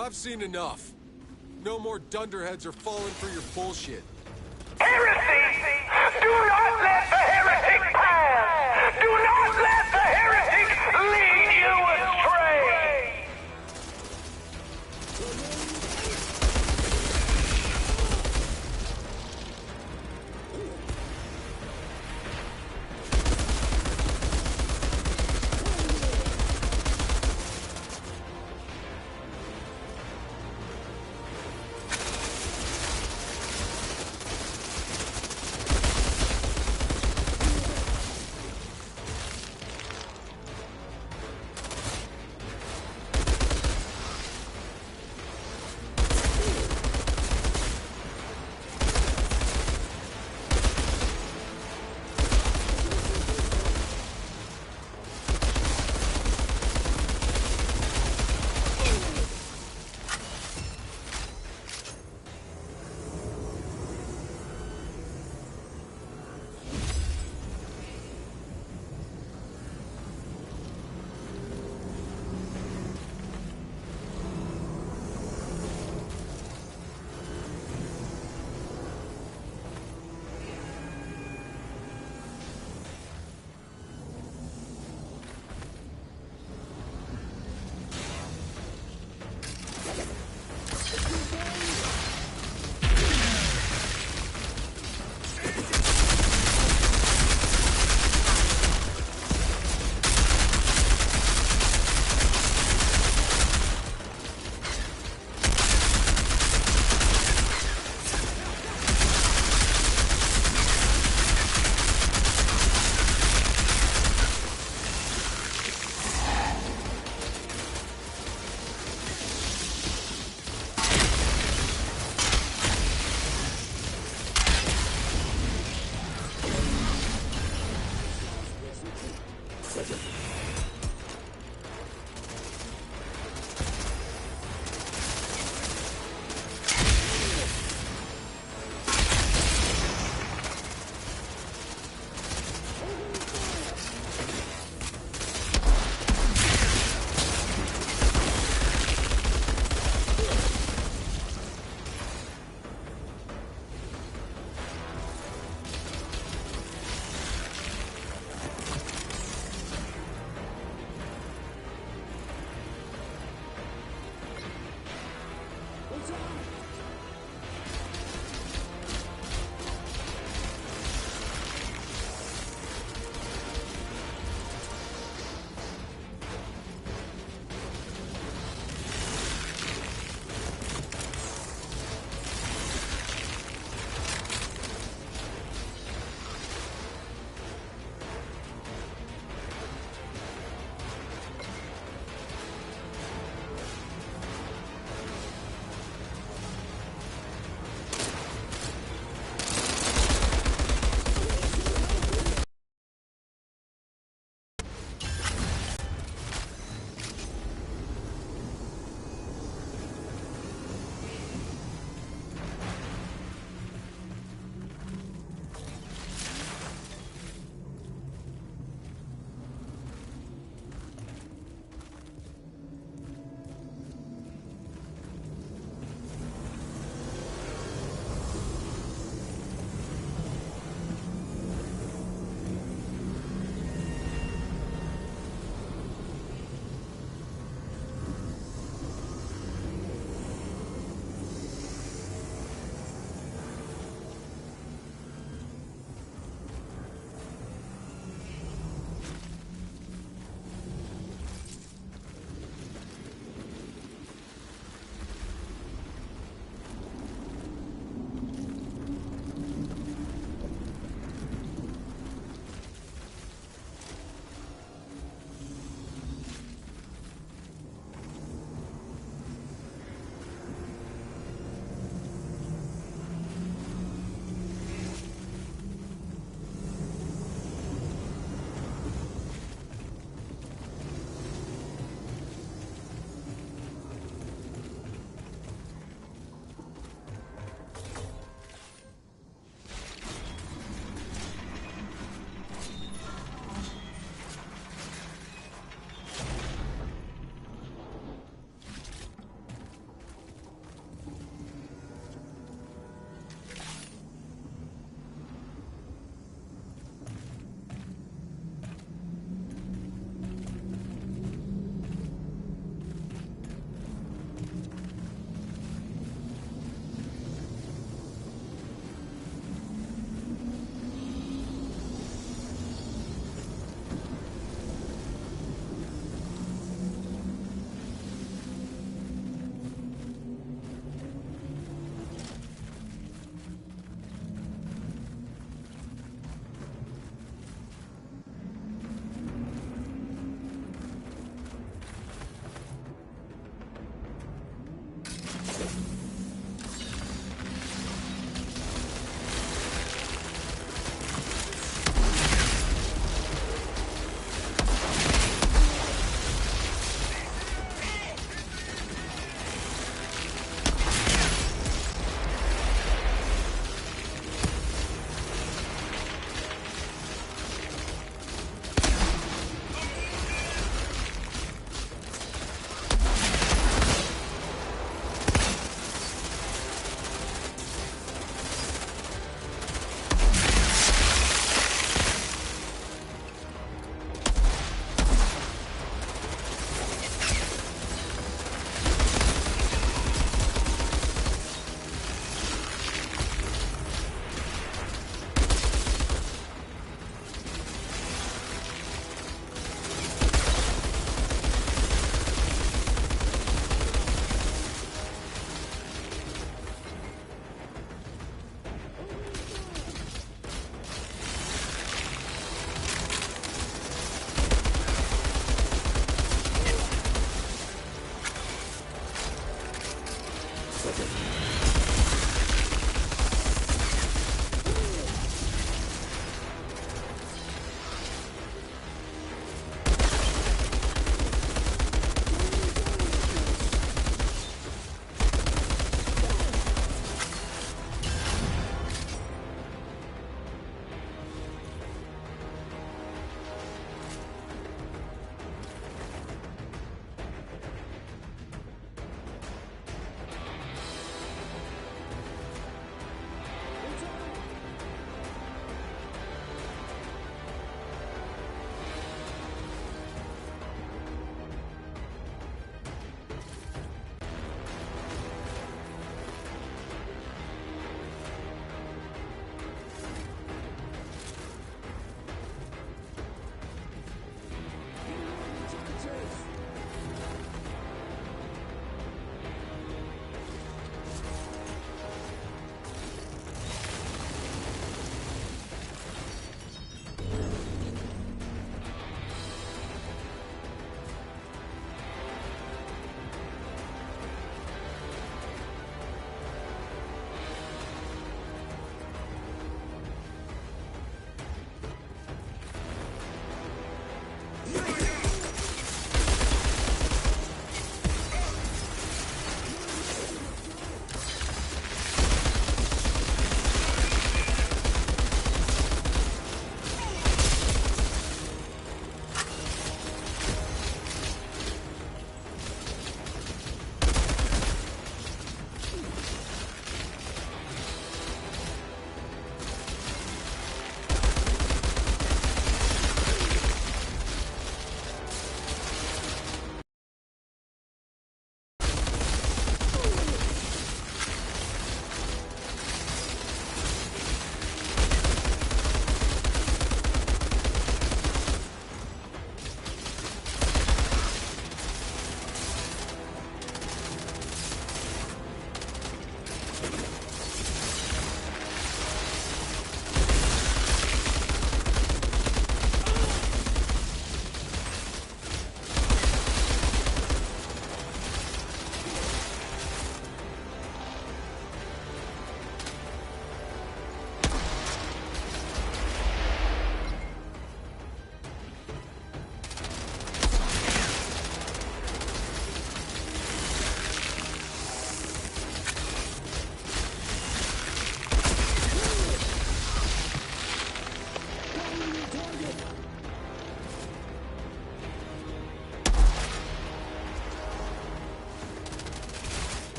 I've seen enough. No more dunderheads are falling for your bullshit. Heresy! Do not let the heretic pass! Do not let the heretic lead you astray!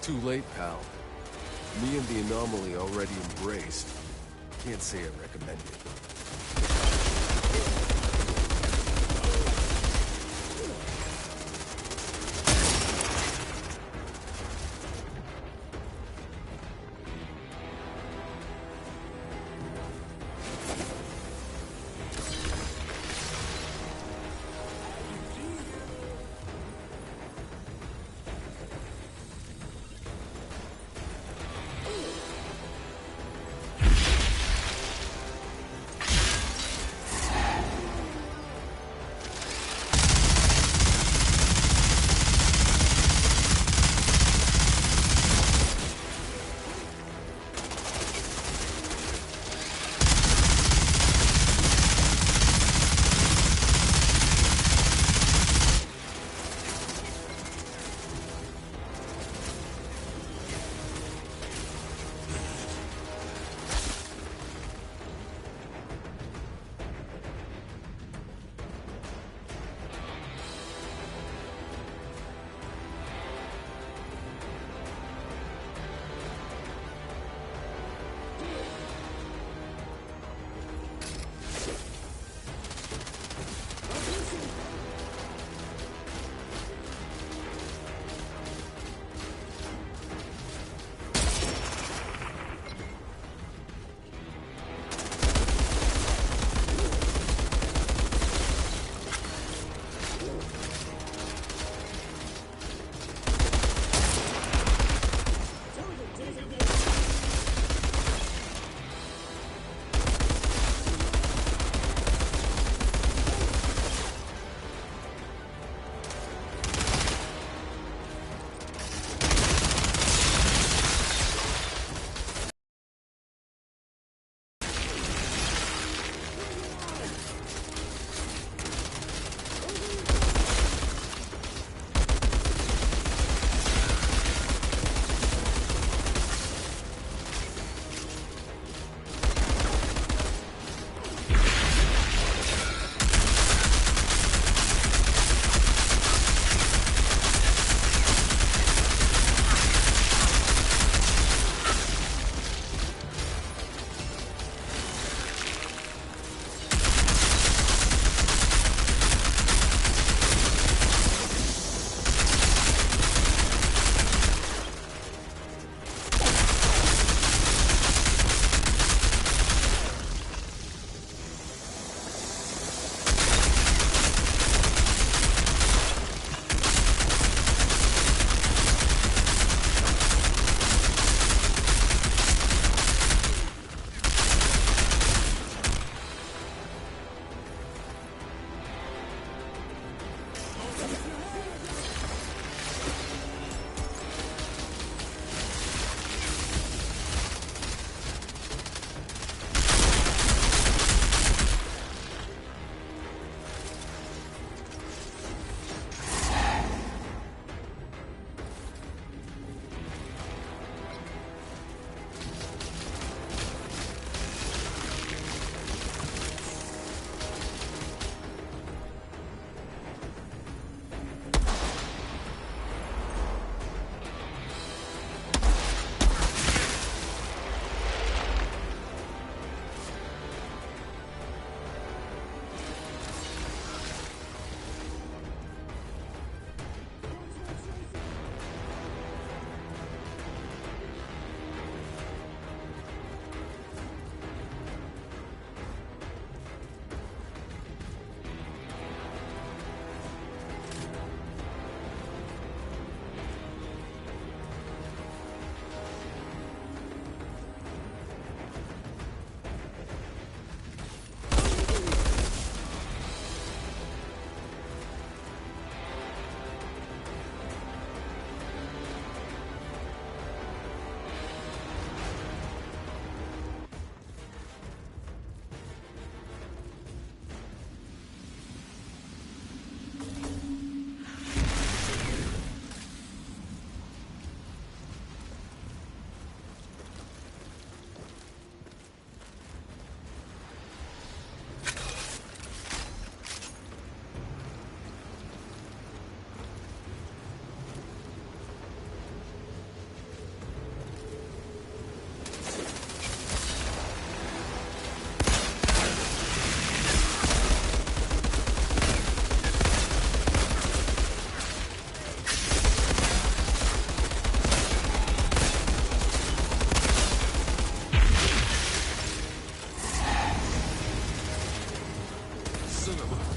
Too late, pal. Me and the anomaly already embraced. Can't say I recommend it. son of a...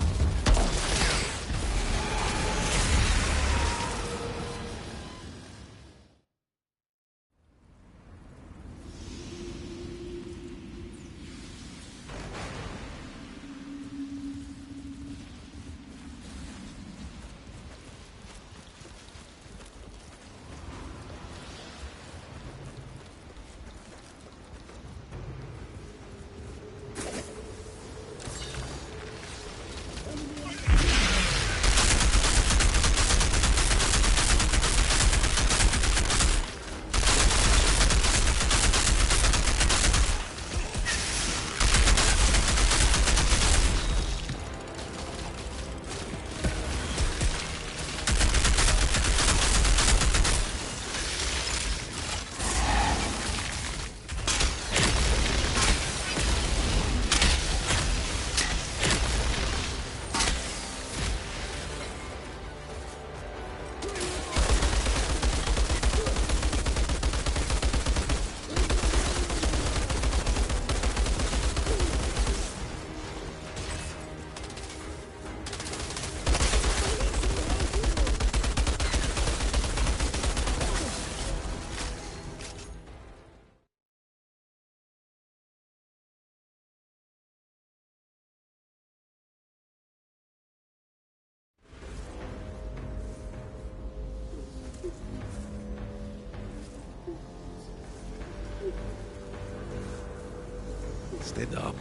Stand up.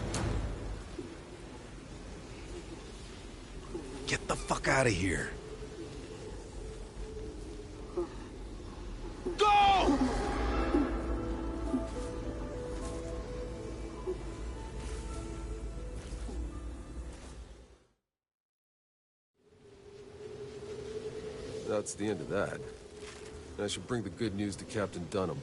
Get the fuck out of here. Go! That's the end of that. I should bring the good news to Captain Dunham.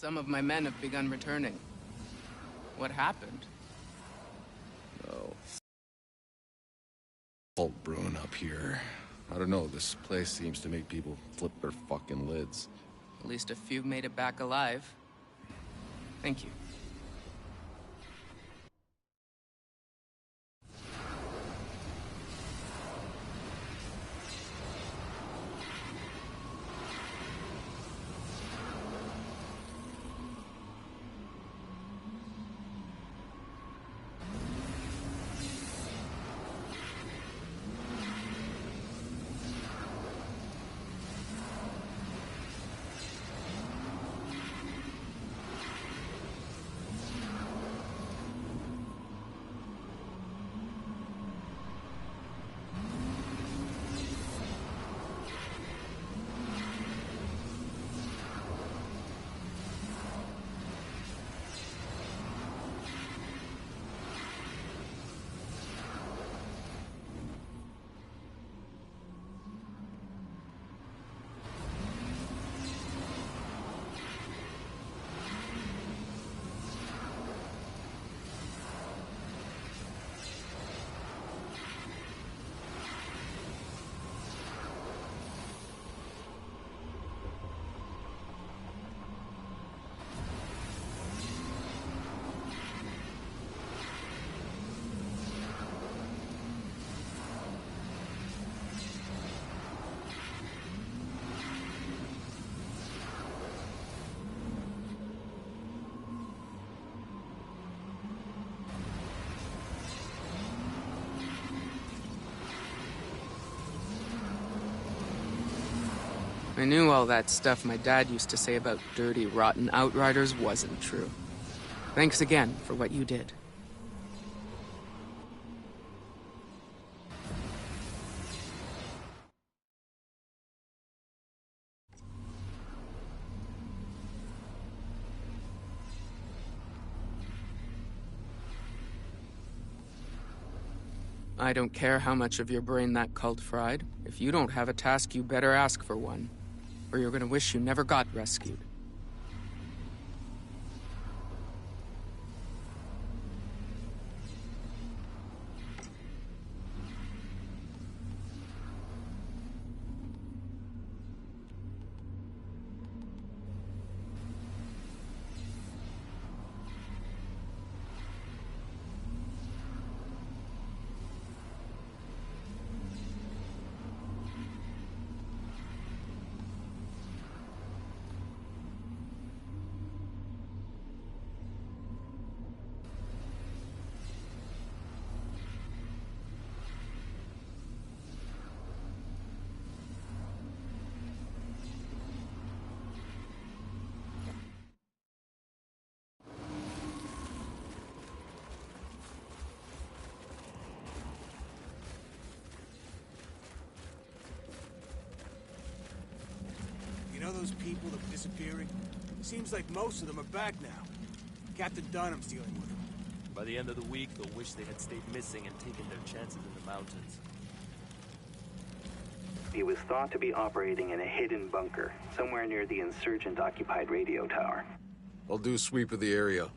Some of my men have begun returning. What happened? Oh. Fault brewing up here. I don't know, this place seems to make people flip their fucking lids. At least a few made it back alive. Thank you. I knew all that stuff my dad used to say about dirty, rotten Outriders wasn't true. Thanks again for what you did. I don't care how much of your brain that cult fried. If you don't have a task, you better ask for one. Or you're gonna wish you never got rescued. You know those people that were disappearing? Seems like most of them are back now. Captain Dunham's dealing with them. By the end of the week, they'll wish they had stayed missing and taken their chances in the mountains. He was thought to be operating in a hidden bunker, somewhere near the insurgent-occupied radio tower. I'll do a sweep of the area.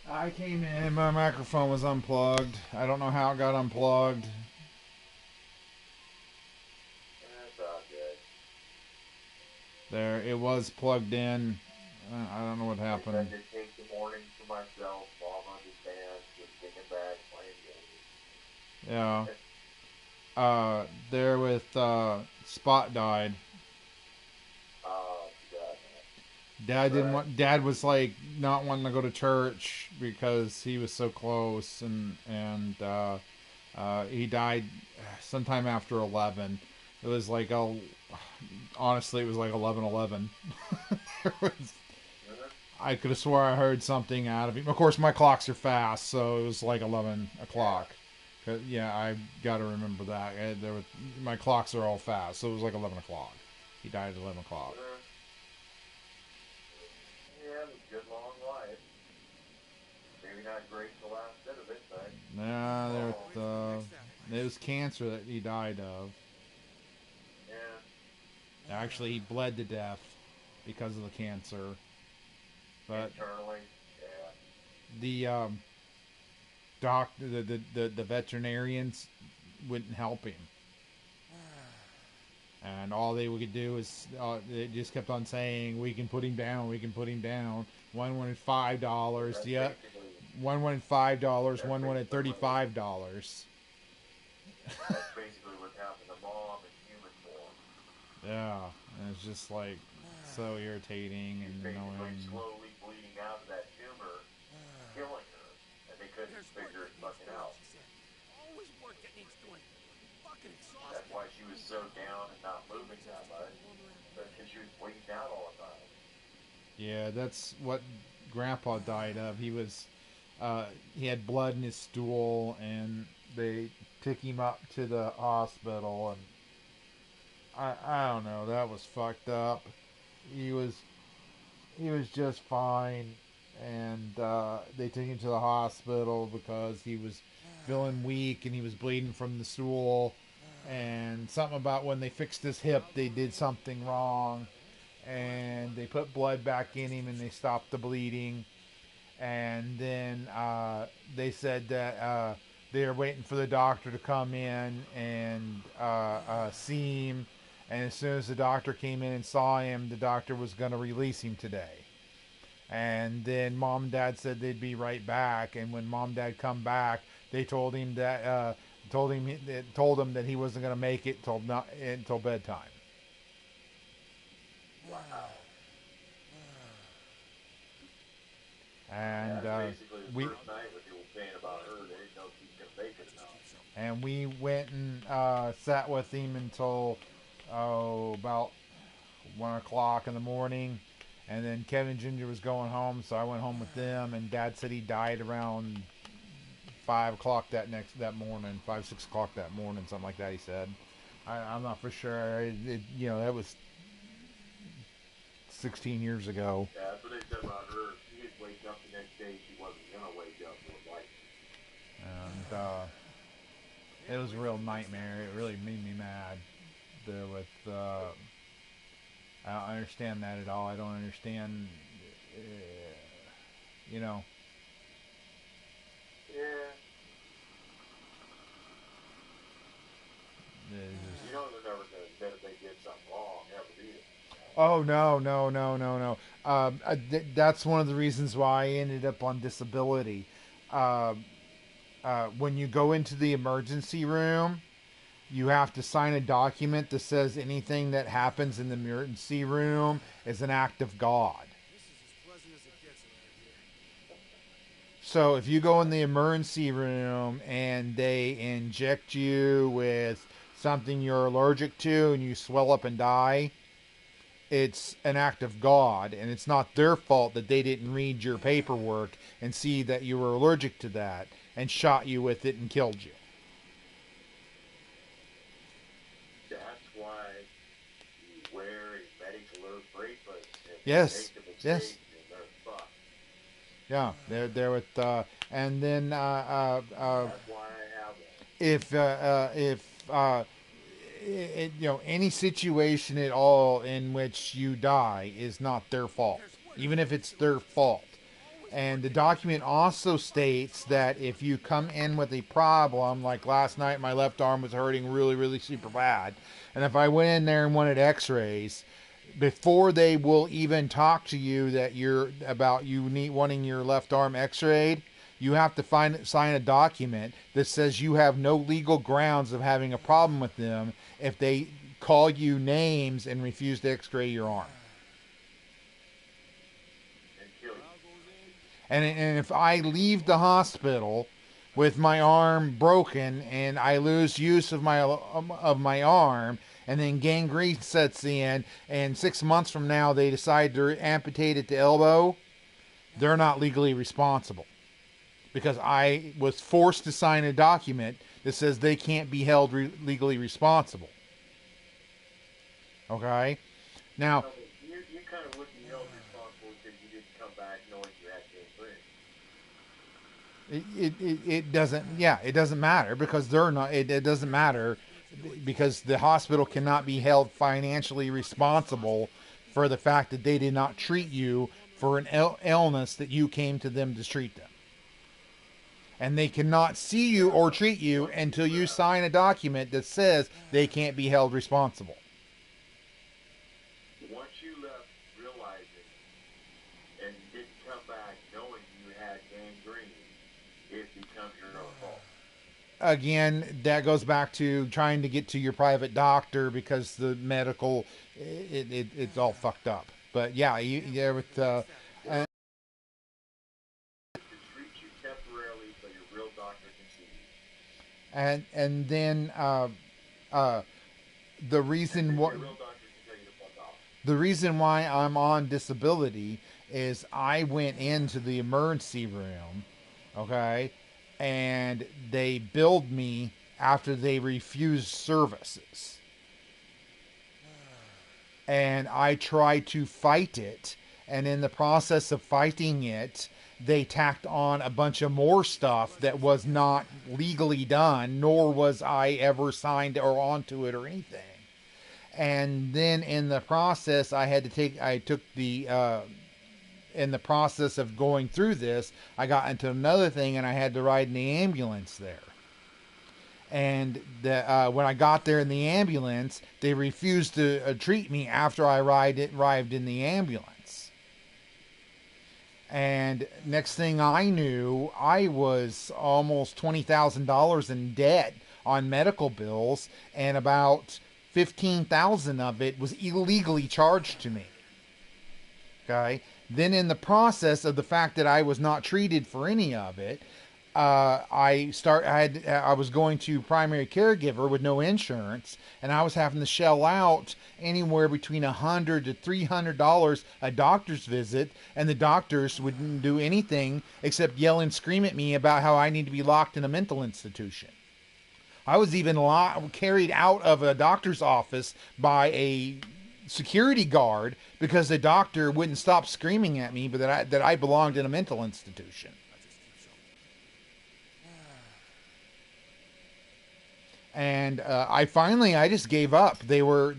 I came in, my microphone was unplugged. I don't know how it got unplugged. There, it was plugged in. I don't know what happened. I just take the morning to myself. Mom understands. Just kicking back, playing games. Yeah. There with Spot died. God, Dad was like not wanting to go to church because he was so close, and he died sometime after 11. It was like honestly, it was like 11:11. I could have swore I heard something out of him. Of course, my clocks are fast, so it was like 11 o'clock. Yeah, I got to remember that. My clocks are all fast, so it was like 11 o'clock. He died at 11 o'clock. yeah, it was a good long life. Maybe not great the last bit of it, but Nah, it was cancer that he died of. yeah, Actually, he bled to death because of the cancer. But internally, the the veterinarians wouldn't help him, and all they could do is they just kept on saying, "We can put him down. We can put him down." One wanted $5. One wanted $5. One wanted $35. that's basically what happened to Mom in human form. Yeah, and it's just like so irritating and Basically annoying. slowly bleeding out of that tumor, killing her, and they couldn't figure it fucking out. Always work that needs doing. Fucking exhausting. That's why she was so down and not moving that much. Because she was bleeding out all the time. Yeah, that's what Grandpa died of. He had blood in his stool, and they took him up to the hospital, and I don't know. That was fucked up. He was just fine, and they took him to the hospital because he was feeling weak and he was bleeding from the stool, and something about when they fixed his hip, they did something wrong, and they put blood back in him and they stopped the bleeding, and then they said that they were waiting for the doctor to come in and see him. And as soon as the doctor came in and saw him, the doctor was going to release him today. And then Mom and Dad said they'd be right back. And when Mom and Dad come back, they told him that told him that he wasn't going to make it until bedtime. Wow. And that's basically the first night when people were saying about her, they didn't know if she was going to make it now. And we went and sat with him until about 1 o'clock in the morning, and then Kevin and Ginger was going home, so I went home with them, and Dad said he died around 5 o'clock that morning, 6 o'clock that morning, something like that. He said, I'm not for sure. That was 16 years ago. Yeah, that's what they said about her. She didn't wake up the next day. She wasn't gonna wake up with life. And it was a real nightmare. It really made me mad. I don't understand that at all. I don't understand, Yeah. You know they're never gonna admit if they did something wrong, ever either. Oh no. That's one of the reasons why I ended up on disability. When you go into the emergency room, you have to sign a document that says anything that happens in the emergency room is an act of God. This is as pleasant as it gets around here. So if you go in the emergency room and they inject you with something you're allergic to and you swell up and die, it's an act of God, and it's not their fault that they didn't read your paperwork and see that you were allergic to that and shot you with it and killed you. That's why you wear a medical alert bracelet. Yes. Yes. Yes. Yeah, they're with, and then That's why I have one. if any situation at all in which you die is not their fault, even if it's their fault. And the document also states that if you come in with a problem, like last night my left arm was hurting really, really super bad, and if I went in there and wanted x-rays, before they will even talk to you that you're about wanting your left arm x-rayed, you have to sign a document that says you have no legal grounds of having a problem with them if they call you names and refuse to x-ray your arm. And if I leave the hospital with my arm broken and I lose use of my arm, and then gangrene sets in, and 6 months from now they decide to amputate at the elbow, they're not legally responsible. Because I was forced to sign a document that says they can't be held legally responsible. Okay? Now, you kind of wouldn't be held responsible because you didn't come back knowing you had gangrene. it doesn't, yeah, it doesn't matter because they're not, it doesn't matter because the hospital cannot be held financially responsible for the fact that they did not treat you for an illness that you came to them to treat them. And they cannot see you or treat you until you sign a document that says they can't be held responsible. Once you left realizing and didn't come back knowing you had gangrene, it becomes your own fault. Again, that goes back to trying to get to your private doctor because the medical, it's all fucked up. But yeah, with and then the reason why I'm on disability is I went into the emergency room, okay, and they billed me after they refused services. And I tried to fight it, and in the process of fighting it, they tacked on a bunch of more stuff that was not legally done, nor was I ever signed or onto it or anything. And then in the process, in the process of going through this, I got into another thing and I had to ride in the ambulance there. And when I got there in the ambulance, they refused to treat me after I arrived in the ambulance. And next thing I knew, I was almost $20,000 in debt on medical bills, and about $15,000 of it was illegally charged to me. Okay. Then in the process of the fact that I was not treated for any of it, I was going to primary caregiver with no insurance, and I was having to shell out anywhere between $100 to $300 a doctor's visit, and the doctors wouldn't do anything except yell and scream at me about how I need to be locked in a mental institution. I was even carried out of a doctor's office by a security guard because the doctor wouldn't stop screaming at me, but that I belonged in a mental institution. And I just gave up. They were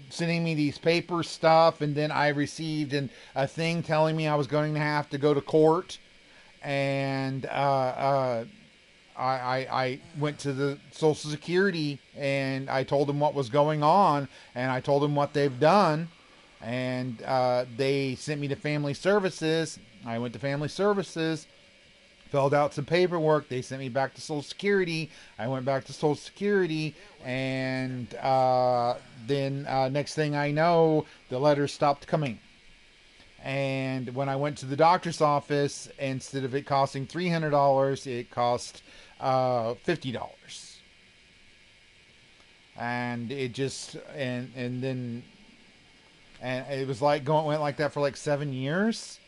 sending me these paper stuff, and then I received a thing telling me I was going to have to go to court. And I went to the Social Security and I told them what was going on, and I told them what they've done, and they sent me to Family Services. I went to Family Services, filled out some paperwork. They sent me back to Social Security. I went back to Social Security, and then next thing I know, the letters stopped coming. And when I went to the doctor's office, instead of it costing $300, it cost $50. And it just and it was like went like that for like 7 years.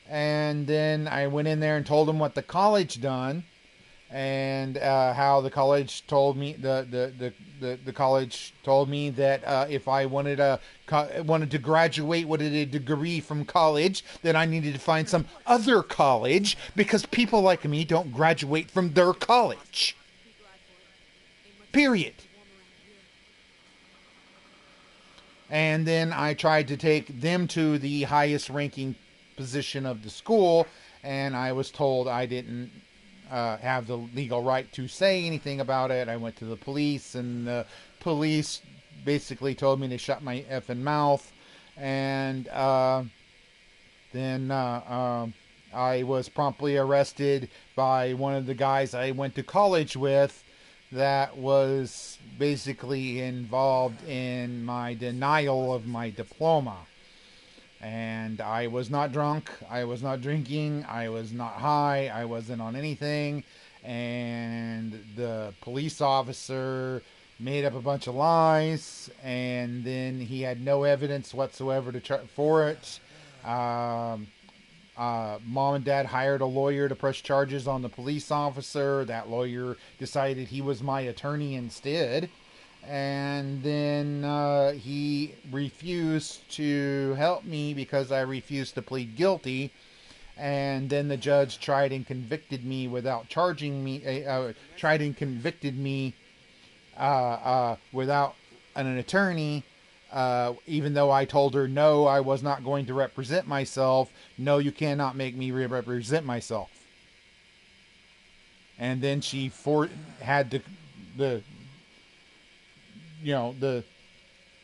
And then I went in there and told them what the college done, and how the college told me the college told me that if I wanted to graduate with a degree from college, then I needed to find some other college because people like me don't graduate from their college. Period. And then I tried to take them to the highest ranking position of the school, and I was told I didn't have the legal right to say anything about it. I went to the police, and the police basically told me to shut my effing mouth. And then I was promptly arrested by one of the guys I went to college with that was basically involved in my denial of my diploma. And I was not drunk, I was not drinking, I was not high, I wasn't on anything. And the police officer made up a bunch of lies, and then he had no evidence whatsoever for it. Mom and Dad hired a lawyer to press charges on the police officer. That lawyer decided he was my attorney instead. And then he refused to help me because I refused to plead guilty. And then the judge tried and convicted me without charging me. Tried and convicted me without an attorney. Even though I told her no, I was not going to represent myself. No, you cannot make me represent myself. And then she had the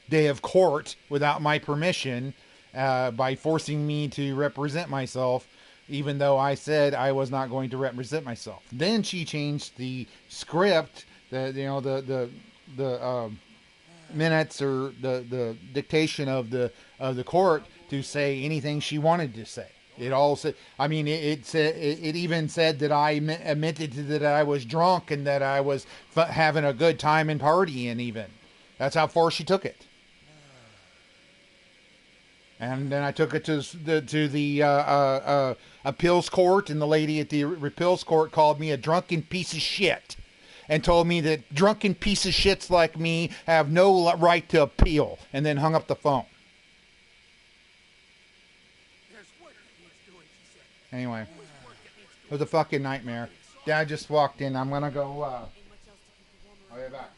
day of court without my permission by forcing me to represent myself, even though I said I was not going to represent myself. Then she changed the script, the minutes or the dictation of the court to say anything she wanted to say. It all said. I mean, it even said that I admitted that I was drunk and that I was having a good time and partying. Even that's how far she took it. And then I took it to the appeals court, and the lady at the appeals court called me a drunken piece of shit, and told me that drunken piece of shits like me have no right to appeal, and then hung up the phone. Anyway, it was a fucking nightmare. Dad just walked in. I'm gonna go. I'll be back.